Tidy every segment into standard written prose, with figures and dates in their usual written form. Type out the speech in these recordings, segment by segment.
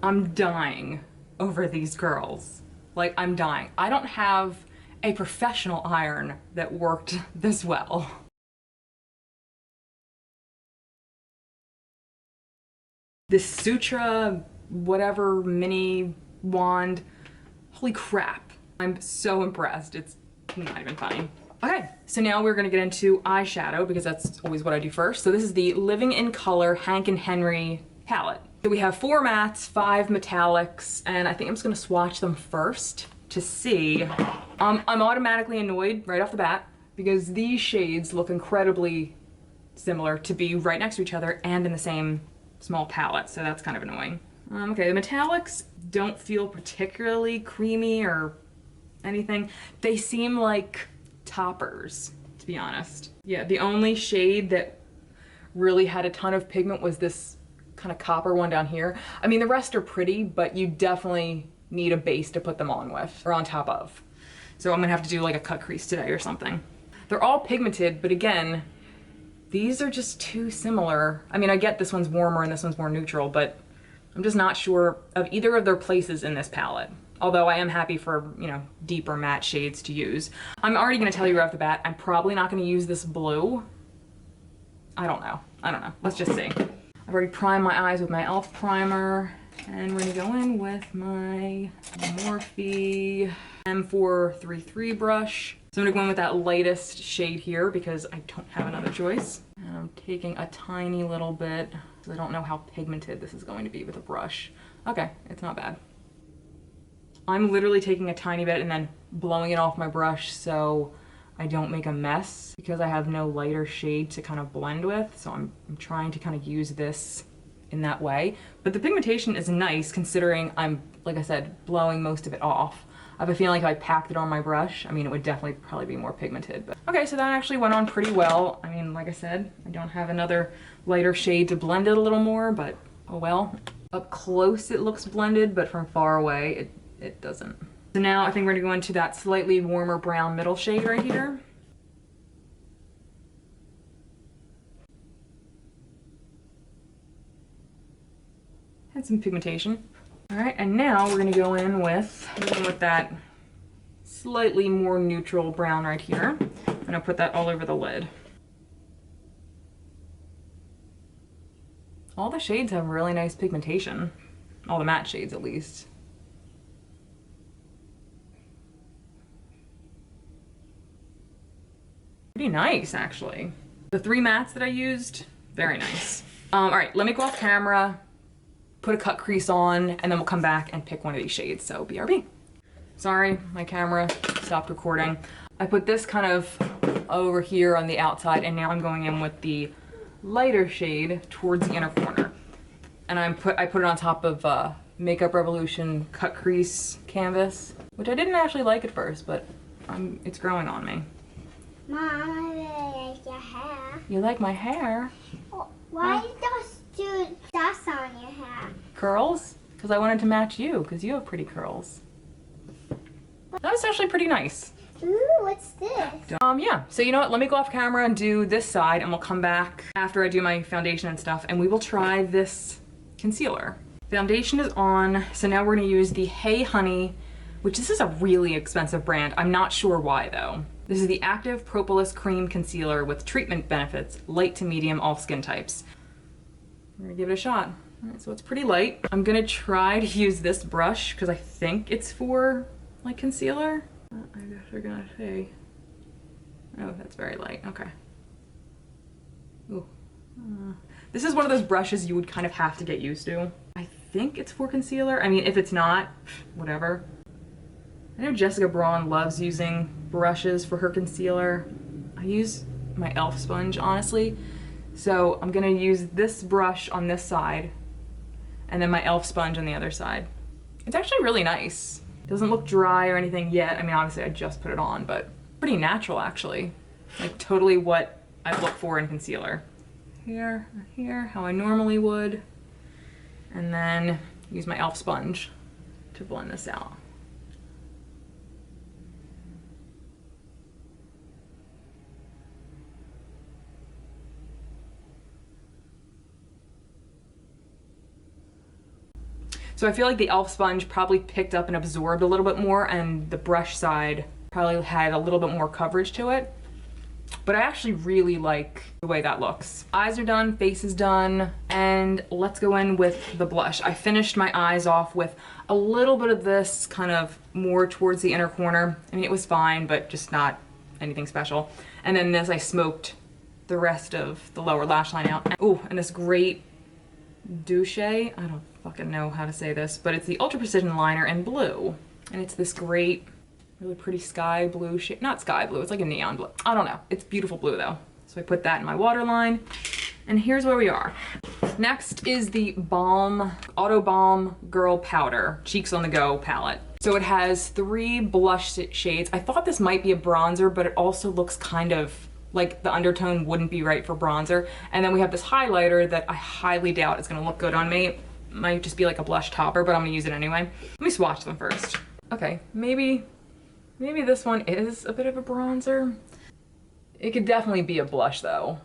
I'm dying over these girls. Like, I'm dying. I don't have a professional iron that worked this well. This Sutra, whatever mini wand, holy crap. I'm so impressed. It's not even funny. Okay, so now we're gonna get into eyeshadow because that's always what I do first. So this is the Living in Color Hank and Henry palette. So we have 4 mattes, 5 metallics, and I think I'm just gonna swatch them first to see. I'm automatically annoyed right off the bat because these shades look incredibly similar to be right next to each other and in the same small palette, so that's kind of annoying. Okay, the metallics don't feel particularly creamy or anything. They seem like toppers, to be honest. Yeah, the only shade that really had a ton of pigment was this kind of copper one down here. I mean, the rest are pretty, but you definitely need a base to put them on with, or on top of. So I'm gonna have to do like a cut crease today or something. They're all pigmented, but again, these are just too similar. I mean, I get this one's warmer and this one's more neutral, but I'm just not sure of either of their places in this palette. Although I am happy for, you know, deeper matte shades to use. I'm already gonna tell you right off the bat, I'm probably not gonna use this blue. I don't know. Let's just see. I've already primed my eyes with my e.l.f. primer, and we're gonna go in with my Morphe M433 brush. So I'm gonna go in with that lightest shade here because I don't have another choice. And I'm taking a tiny little bit, because I don't know how pigmented this is going to be with a brush. Okay, it's not bad. I'm literally taking a tiny bit and then blowing it off my brush so I don't make a mess because I have no lighter shade to kind of blend with. So I'm trying to kind of use this in that way. But the pigmentation is nice considering I'm, like I said, blowing most of it off. I have a feeling if I packed it on my brush, I mean, it would definitely probably be more pigmented. But okay, so that actually went on pretty well. I mean, like I said, I don't have another lighter shade to blend it a little more, but oh well. Up close it looks blended, but from far away it doesn't. So now I think we're gonna go into that slightly warmer brown middle shade right here. And some pigmentation. All right, and now we're gonna go in with that slightly more neutral brown right here. I'm gonna put that all over the lid. All the shades have really nice pigmentation. All the matte shades at least. Pretty nice, actually. The 3 mattes that I used, very nice. All right, let me go off camera, put a cut crease on, and then we'll come back and pick one of these shades, so BRB. Sorry, my camera stopped recording. I put this kind of over here on the outside, and now I'm going in with the lighter shade towards the inner corner. And I put it on top of Makeup Revolution cut crease canvas, which I didn't actually like at first, but it's growing on me. Mom, I really like your hair. You like my hair? Why do dust on your hair? Curls? Because I wanted to match you, because you have pretty curls. That was actually pretty nice. Ooh, what's this? Yeah, so you know what, let me go off camera and do this side, and we'll come back after I do my foundation and stuff, and we will try this concealer. Foundation is on, so now we're gonna use the Hey Honey, which this is a really expensive brand. I'm not sure why though. This is the Active Propolis Cream Concealer with treatment benefits, light to medium, all skin types. We're gonna give it a shot. All right, so it's pretty light. I'm gonna try to use this brush because I think it's for like concealer. I guess they're gonna say, oh, that's very light, okay. Ooh. This is one of those brushes you would kind of have to get used to. I think it's for concealer. I mean, if it's not, whatever. I know Jessica Braun loves using brushes for her concealer. I use my e.l.f. sponge, honestly. So I'm gonna use this brush on this side and then my e.l.f. sponge on the other side. It's actually really nice. It doesn't look dry or anything yet. I mean, obviously I just put it on, but pretty natural actually. Like totally what I look for in concealer. Here, here, how I normally would. And then use my e.l.f. sponge to blend this out. So I feel like the e.l.f. sponge probably picked up and absorbed a little bit more, and the brush side probably had a little bit more coverage to it. But I actually really like the way that looks. Eyes are done, face is done, and let's go in with the blush. I finished my eyes off with a little bit of this kind of more towards the inner corner. I mean, it was fine, but just not anything special. And then this, I smoked the rest of the lower lash line out. Oh, and this great Doucce, I don't fucking know how to say this, but it's the Ultra Precision Liner in blue. And it's this great, really pretty sky blue shade. Not sky blue, it's like a neon blue. I don't know, it's beautiful blue though. So I put that in my waterline, and here's where we are. Next is the Balm, Autobalm Girl Powder, Cheeks on the Go palette. So it has 3 blush shades. I thought this might be a bronzer, but it also looks kind of like the undertone wouldn't be right for bronzer. And then we have this highlighter that I highly doubt is gonna look good on me. It might just be like a blush topper, but I'm gonna use it anyway. Let me swatch them first. Okay, maybe this one is a bit of a bronzer. It could definitely be a blush though.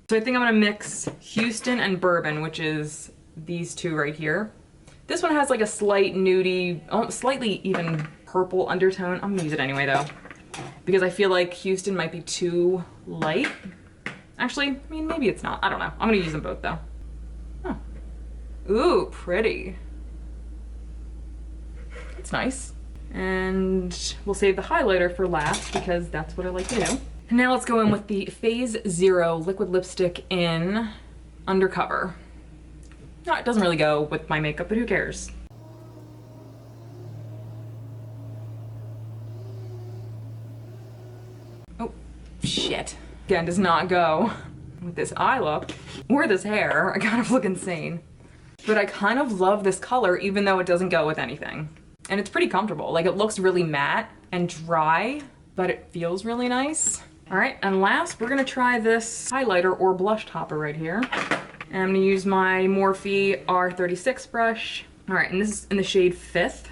So I think I'm gonna mix Houston and Bourbon, which is these two right here. This one has like a slight nudie, slightly even purple undertone. I'm gonna use it anyway though, because I feel like Houston might be too light. Actually, I mean, maybe it's not. I don't know. I'm gonna use them both though. Oh. Ooh, pretty. It's nice. And we'll save the highlighter for last because that's what I like to do. And now let's go in with the Phase Zero liquid lipstick in Undercover. No, it doesn't really go with my makeup, but who cares? Oh, shit. Again, does not go with this eye look or this hair. I kind of look insane. But I kind of love this color even though it doesn't go with anything. And it's pretty comfortable. Like, it looks really matte and dry, but it feels really nice. All right, and last we're gonna try this highlighter or blush topper right here. And I'm gonna use my Morphe R36 brush. All right, and this is in the shade Fifth.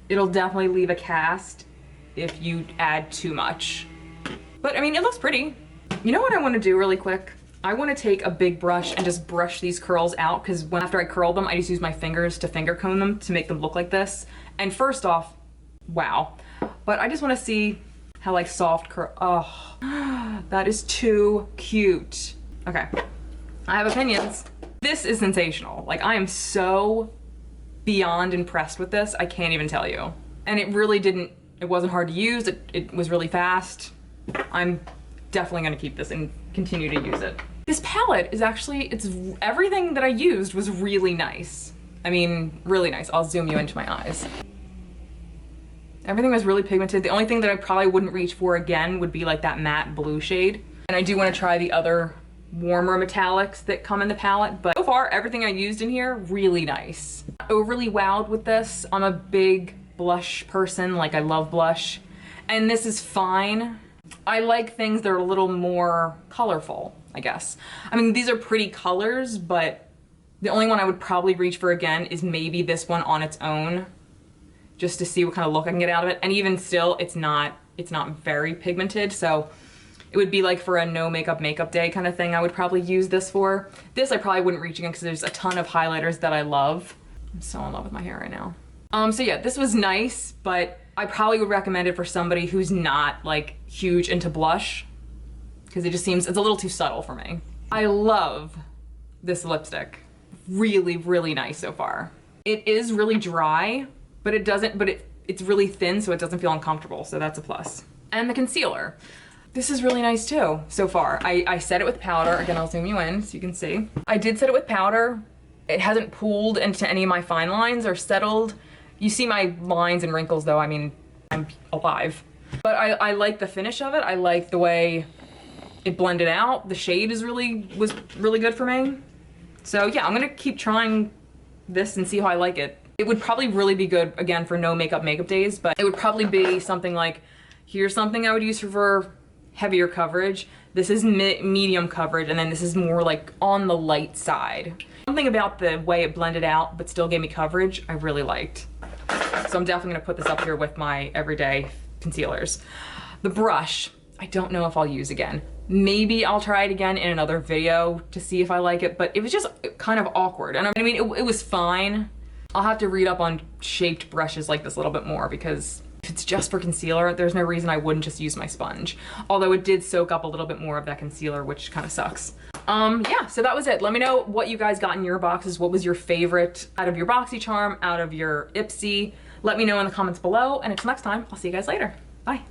It'll definitely leave a cast if you add too much. But I mean, it looks pretty. You know what I wanna do really quick? I wanna take a big brush and just brush these curls out, because after I curl them, I just use my fingers to finger comb them to make them look like this. And first off, wow. But I just wanna see how like soft curl, oh, that is too cute. Okay, I have opinions. This is sensational. Like, I am so beyond impressed with this, I can't even tell you. And it really didn't, it wasn't hard to use, it was really fast. I'm definitely gonna keep this and continue to use it. This palette is actually, it's everything that I used was really nice. I mean, really nice. I'll zoom you into my eyes. Everything was really pigmented. The only thing that I probably wouldn't reach for again would be like that matte blue shade. And I do want to try the other warmer metallics that come in the palette, but so far everything I used in here, really nice. Not overly wowed with this. I'm a big blush person, like I love blush. And this is fine. I like things that are a little more colorful, I guess. I mean, these are pretty colors, but the only one I would probably reach for again is maybe this one on its own, just to see what kind of look I can get out of it. And even still, it's not very pigmented, so it would be like for a no makeup day kind of thing I would probably use this for. This I probably wouldn't reach again because there's a ton of highlighters that I love. I'm so in love with my hair right now. So yeah, this was nice, but I probably would recommend it for somebody who's not like huge into blush, because it just seems, it's a little too subtle for me. I love this lipstick. Really, really nice so far. It is really dry, but it's really thin, so it doesn't feel uncomfortable, so that's a plus. And the concealer. This is really nice too, so far. I set it with powder. Again, I'll zoom you in so you can see. I did set it with powder. It hasn't pooled into any of my fine lines or settled. You see my lines and wrinkles though, I mean, I'm alive. But I like the finish of it. I like the way it blended out. The shade was really good for me. So yeah, I'm gonna keep trying this and see how I like it. It would probably really be good, again, for no makeup days, but it would probably be something like, here's something I would use for heavier coverage. This is medium coverage, and then this is more like on the light side. Something about the way it blended out, but still gave me coverage, I really liked. So I'm definitely gonna put this up here with my everyday concealers. The brush, I don't know if I'll use again. Maybe I'll try it again in another video to see if I like it, but it was just kind of awkward. And I mean, it was fine. I'll have to read up on shaped brushes like this a little bit more, because if it's just for concealer, there's no reason I wouldn't just use my sponge. Although it did soak up a little bit more of that concealer, which kind of sucks. Yeah, so that was it. Let me know what you guys got in your boxes. What was your favorite out of your BoxyCharm, out of your Ipsy? Let me know in the comments below, and until next time, I'll see you guys later. Bye.